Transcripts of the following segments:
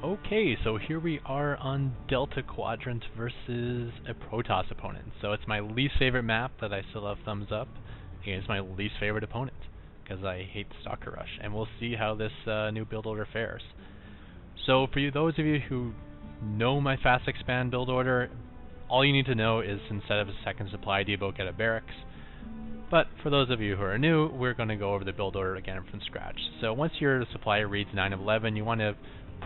Okay, so here we are on Delta Quadrant versus a Protoss opponent. So it's my least favorite map that I still have thumbs up against my least favorite opponent, because I hate Stalker Rush. And we'll see how this new build order fares. So for those of you who know my fast expand build order, all you need to know is instead of a second supply depot, get a barracks. But for those of you who are new, we're going to go over the build order again from scratch. So once your supply reads 9 of 11, you want to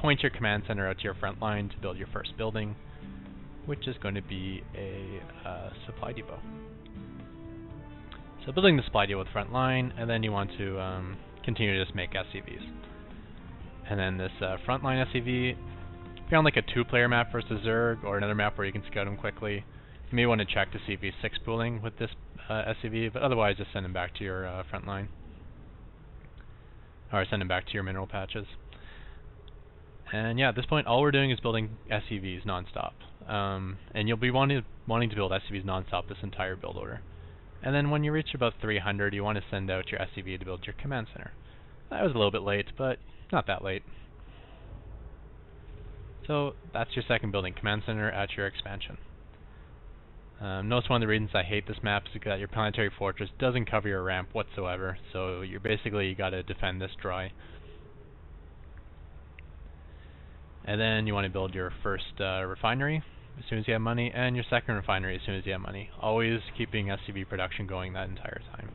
point your command center out to your front line to build your first building, which is going to be a supply depot. So building the supply depot with front line, and then you want to continue to just make SCVs. And then this front line SCV, if you're on like a 2-player map versus Zerg, or another map where you can scout him quickly, you may want to check to see if he's 6 pooling with this SCV, but otherwise just send him back to your front line. Or send him back to your mineral patches. And yeah, at this point, all we're doing is building SCVs non-stop. And you'll be wanting to build SCVs non-stop this entire build order. And then when you reach about 300, you want to send out your SCV to build your command center. That was a little bit late, but not that late. So that's your second building, command center at your expansion. Notice one of the reasons I hate this map is that your planetary fortress doesn't cover your ramp whatsoever, so you got to defend this dry. And then you want to build your first refinery as soon as you have money, and your second refinery as soon as you have money. Always keeping SCV production going that entire time.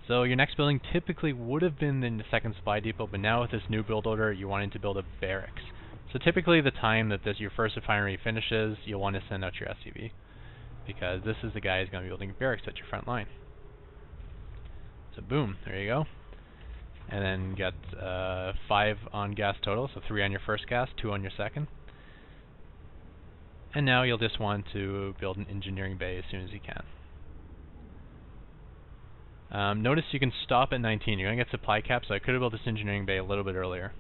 So your next building typically would have been in the second supply depot, but now with this new build order, you're wanting to build a barracks. So typically the time that your first refinery finishes, you'll want to send out your SCV, because this is the guy who's going to be building barracks at your front line. So boom, there you go. And then get 5 on gas total, so 3 on your first gas, 2 on your second. And now you'll just want to build an engineering bay as soon as you can. Notice you can stop at 19. You're going to get supply cap, so I could have built this engineering bay a little bit earlier.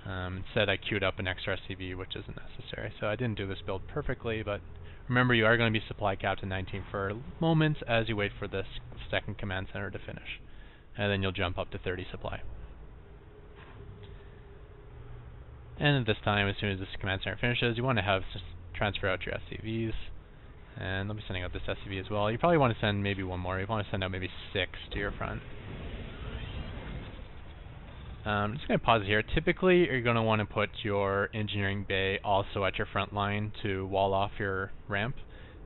Instead I queued up an extra SCV, which isn't necessary. So I didn't do this build perfectly, but remember you are going to be supply capped at 19 for a moment as you wait for this second command center to finish. And then you'll jump up to 30 supply. And at this time, as soon as this command center finishes, you want to have transfer out your SCVs. And I'll be sending out this SCV as well. You probably want to send maybe one more. You want to send out maybe 6 to your front. I'm just going to pause here. Typically, you're going to want to put your engineering bay also at your front line to wall off your ramp.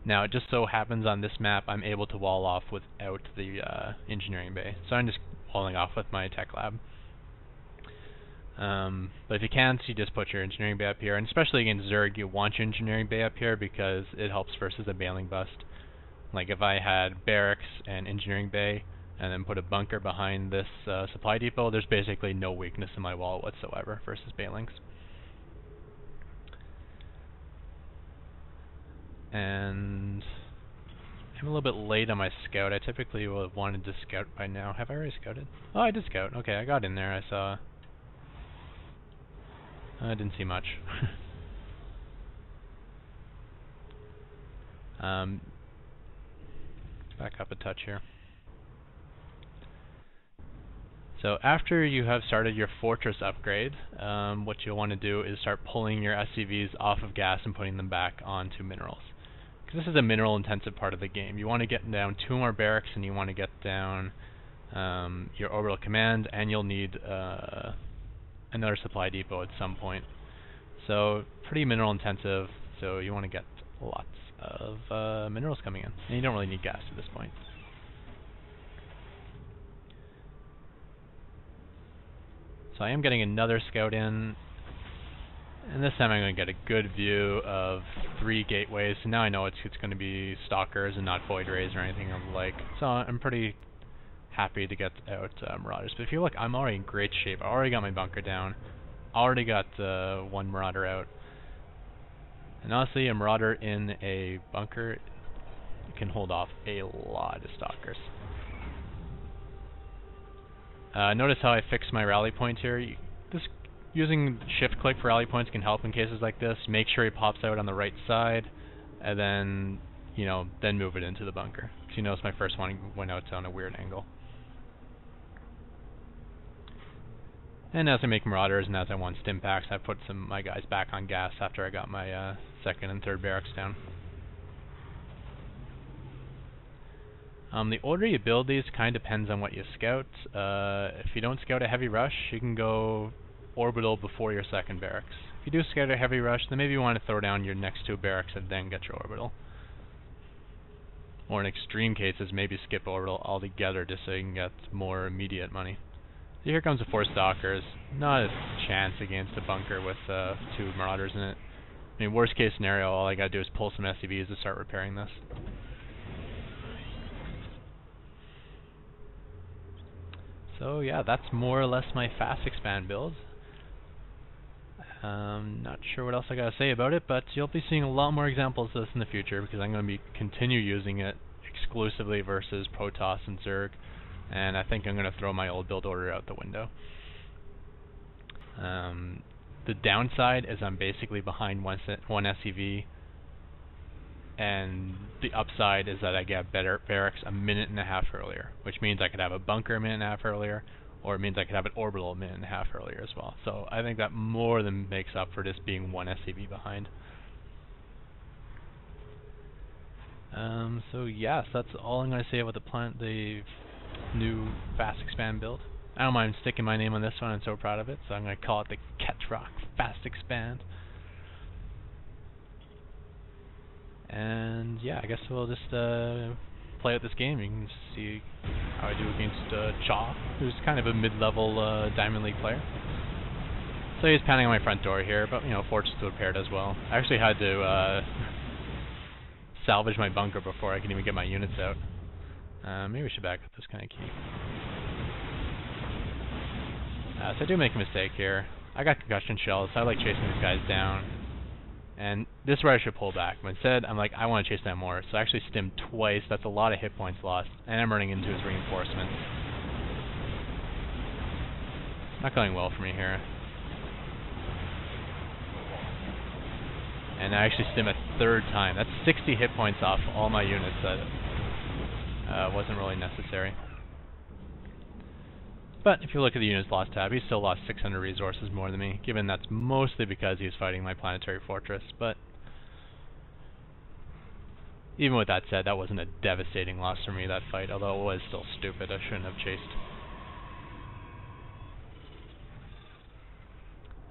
Now, it just so happens on this map I'm able to wall off without the engineering bay. So I'm just walling off with my tech lab. But if you can't, you just put your engineering bay up here. And especially against Zerg, you want your engineering bay up here because it helps versus a bailing bust. Like if I had barracks and engineering bay, and then put a bunker behind this supply depot, there's basically no weakness in my wall whatsoever versus bailings. And I'm a little bit late on my scout. I typically would have wanted to scout by now. Have I already scouted? Oh, I did scout. Okay, I got in there. I saw... I didn't see much. Back up a touch here. So after you have started your fortress upgrade, what you'll want to do is start pulling your SCVs off of gas and putting them back onto minerals. Because this is a mineral intensive part of the game. You want to get down 2 more barracks, and you want to get down your orbital command, and you'll need another supply depot at some point. So pretty mineral intensive, so you want to get lots of minerals coming in. And you don't really need gas at this point. So I am getting another scout in, and this time I'm going to get a good view of 3 gateways. So now I know it's going to be stalkers and not void rays or anything of the like. So I'm pretty happy to get out marauders. But if you look, I'm already in great shape. I already got my bunker down. Already got 1 marauder out. And honestly, a marauder in a bunker can hold off a lot of stalkers. Notice how I fixed my rally point here. Using shift click for rally points can help in cases like this. Make sure he pops out on the right side, and then then move it into the bunker. Because you notice my first one went out on a weird angle. And as I make Marauders and as I want stim packs, I put some of my guys back on gas after I got my second and third barracks down. The order you build these kind of depends on what you scout. If you don't scout a heavy rush, you can go orbital before your second barracks. If you do scout a heavy rush, then maybe you want to throw down your next two barracks and then get your orbital. Or in extreme cases, maybe skip orbital altogether just so you can get more immediate money. So here comes the 4 Stalkers. Not a chance against a bunker with 2 Marauders in it. I mean, worst case scenario, all I gotta do is pull some SCVs to start repairing this. So yeah, that's more or less my fast expand build. Not sure what else I gotta say about it, but you'll be seeing a lot more examples of this in the future because I'm gonna continue using it exclusively versus Protoss and Zerg, and I think I'm gonna throw my old build order out the window. The downside is I'm basically behind one SCV, and the upside is that I get better barracks a minute and a half earlier, which means I could have a bunker a minute and a half earlier, or it means I could have an orbital a minute and a half earlier as well. So I think that more than makes up for just being one SCV behind. So yes, that's all I'm going to say about the new fast expand build. I don't mind sticking my name on this one, I'm so proud of it, so I'm going to call it the Ketroc Fast Expand. And yeah, I guess we'll just play out this game. You can see how I do against Chaw, who's kind of a mid-level Diamond League player. So he's pounding on my front door here, but you know, Fortress to repair it as well. I actually had to salvage my bunker before I can even get my units out. Maybe we should back up this kind of key. So I do make a mistake here. I got concussion shells, so I like chasing these guys down. And this is where I should pull back. But instead, I'm like, I want to chase them more. So I actually stimmed twice. That's a lot of hit points lost. And I'm running into his reinforcements. Not going well for me here. And I actually stim a third time. That's 60 hit points off all my units. That wasn't really necessary. But if you look at the units lost tab, he still lost 600 resources more than me, given that's mostly because he's fighting my planetary fortress. But even with that said, that wasn't a devastating loss for me, that fight, although it was still stupid. I shouldn't have chased.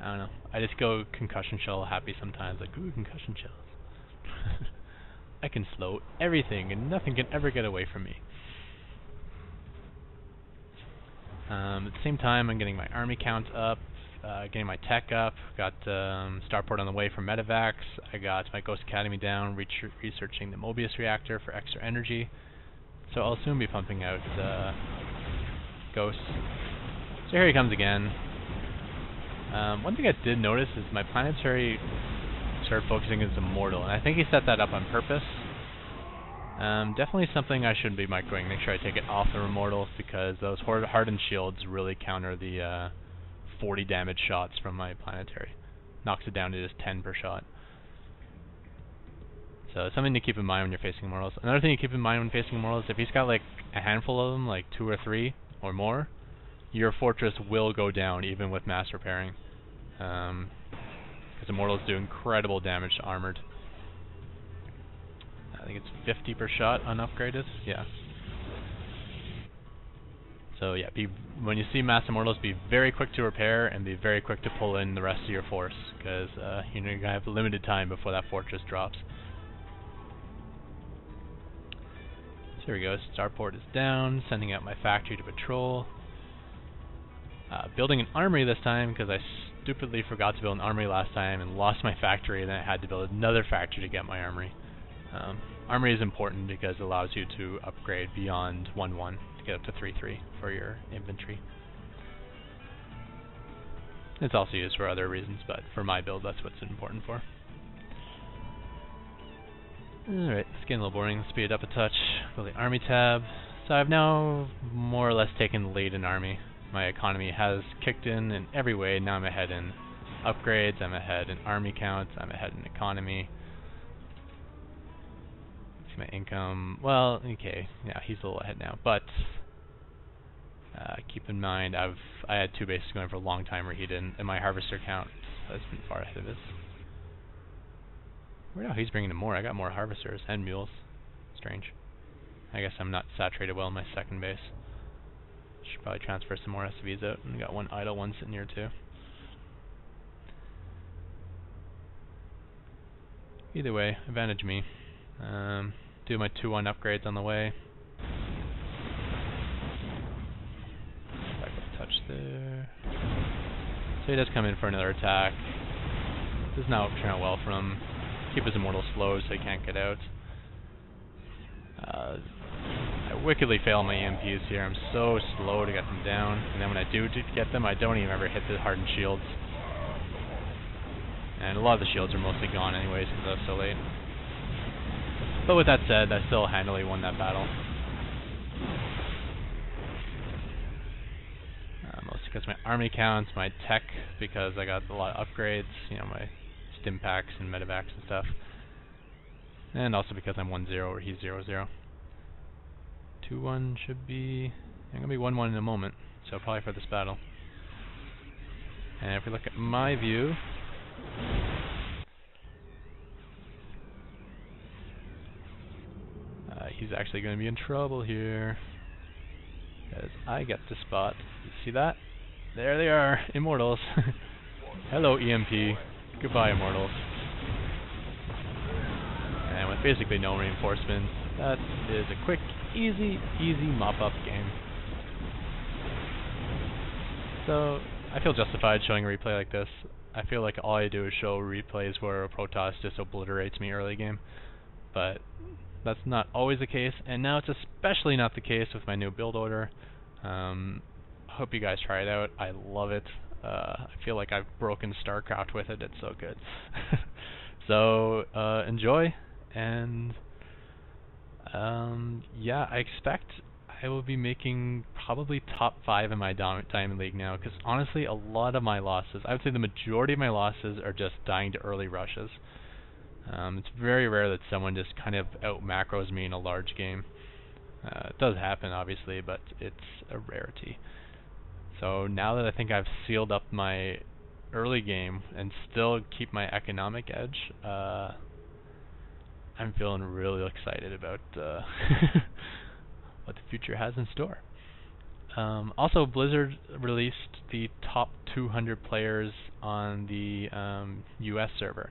I don't know. I just go concussion shell happy sometimes, like, ooh, concussion shells. I can slow everything and nothing can ever get away from me. At the same time, I'm getting my army count up, getting my tech up, got Starport on the way for medevacs, I got my Ghost Academy down, researching the Mobius reactor for extra energy, so I'll soon be pumping out Ghosts. So here he comes again. One thing I did notice is my planetary started focusing as Immortal, and I think he set that up on purpose. Definitely something I shouldn't be microing. Make sure I take it off the Immortals because those hardened shields really counter the 40 damage shots from my planetary. Knocks it down to just 10 per shot. So something to keep in mind when you're facing Immortals. Another thing to keep in mind when facing Immortals, if he's got like a handful of them, like 2 or 3 or more, your fortress will go down even with mass repairing. Because Immortals do incredible damage to armored. I think it's 50 per shot unupgraded. Yeah. So yeah, when you see mass Immortals, be very quick to repair and be very quick to pull in the rest of your force, because you know, you're gonna have limited time before that fortress drops. So here we go. Starport is down. Sending out my factory to patrol. Building an armory this time because I stupidly forgot to build an armory last time and lost my factory, and then I had to build another factory to get my armory. Armory is important because it allows you to upgrade beyond 1-1 to get up to 3-3 for your infantry. It's also used for other reasons, but for my build that's what it's important for. Alright, it's getting a little boring. Let's speed it up a touch. Go to the army tab. So I've now more or less taken the lead in army. My economy has kicked in every way. Now I'm ahead in upgrades, I'm ahead in army counts, I'm ahead in economy. My income, well, okay, yeah, he's a little ahead now, but Keep in mind, I had 2 bases going for a long time where he didn't, and my harvester count has been far ahead of his. Well, no, he's bringing in more. I got more harvesters and mules. Strange. I guess I'm not saturated well in my second base. Should probably transfer some more SVs out. And got one idle one sitting here too. Either way, advantage me. Do my 2-1 upgrades on the way. Back up touch there. So he does come in for another attack. Does not turn out well for him. Keep his immortal slow so he can't get out. I wickedly fail my EMPs here. I'm so slow to get them down, and then when I do get them, I don't even ever hit the hardened shields. And a lot of the shields are mostly gone anyways because I was so late. But with that said, I still handily won that battle. Mostly because my army counts, my tech, because I got a lot of upgrades, you know, my stim packs and medevacs and stuff. And also because I'm 1-0 or he's 0-0. 2-1 should be... I'm going to be 1-1 in a moment, so probably for this battle. And if we look at my view... he's actually going to be in trouble here. Because I get the spot. You see that? There they are, Immortals. Hello, EMP. Goodbye, Immortals. And with basically no reinforcements, that is a quick, easy mop-up game. So, I feel justified showing a replay like this. I feel like all I do is show replays where a Protoss just obliterates me early game. But that's not always the case, and now it's especially not the case with my new build order. Hope you guys try it out. I love it. I feel like I've broken Starcraft with it. It's so good. So, enjoy, and yeah, I expect I will be making probably top 5 in my Diamond League now, because honestly, a lot of my losses, I would say the majority of my losses are just dying to early rushes. It's very rare that someone just kind of out-macros me in a large game. It does happen, obviously, but it's a rarity. So now that I think I've sealed up my early game and still keep my economic edge, I'm feeling really excited about what the future has in store. Also, Blizzard released the top 200 players on the US server.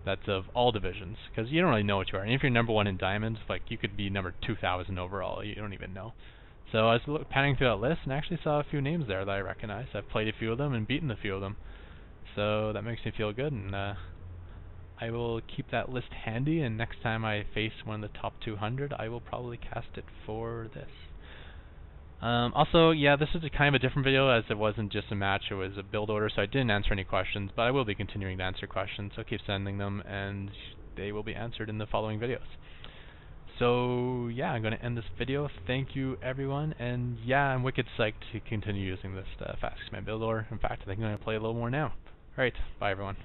That's of all divisions, because you don't really know what you are. And if you're number 1 in Diamonds, like, you could be number 2,000 overall. You don't even know. So I was panning through that list and actually saw a few names there that I recognized. I've played a few of them and beaten a few of them. So that makes me feel good, and I will keep that list handy, and next time I face one of the top 200, I will probably cast it for this. Also, yeah, this is a kind of a different video, as it wasn't just a match, it was a build order, so I didn't answer any questions, but I will be continuing to answer questions, so keep sending them, and they will be answered in the following videos. So, yeah, I'm going to end this video. Thank you, everyone, and yeah, I'm wicked psyched to continue using this Fast Command build order. In fact, I think I'm going to play a little more now. Alright, bye, everyone.